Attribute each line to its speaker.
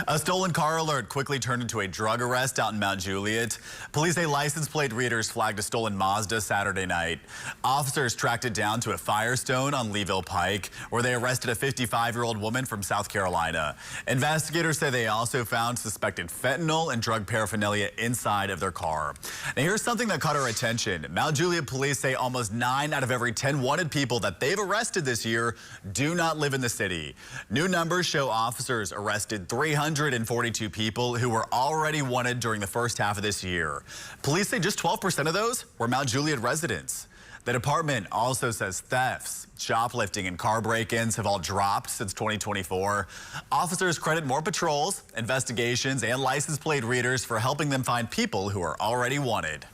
Speaker 1: A stolen car alert quickly turned into a drug arrest out in Mount Juliet. Police say license plate readers flagged a stolen Mazda Saturday night. Officers tracked it down to a Firestone on Leeville Pike, where they arrested a 55-year-old woman from South Carolina. Investigators say they also found suspected fentanyl and drug paraphernalia inside of their car. Now here's something that caught our attention. Mount Juliet police say almost 9 out of every 10 wanted people that they've arrested this year do not live in the city. New numbers show officers arrested 342 people who were already wanted during the first half of this year. Police say just 12% of those were Mount Juliet residents. The department also says thefts, shoplifting, and car break-ins have all dropped since 2024. Officers credit more patrols, investigations, and license plate readers for helping them find people who are already wanted.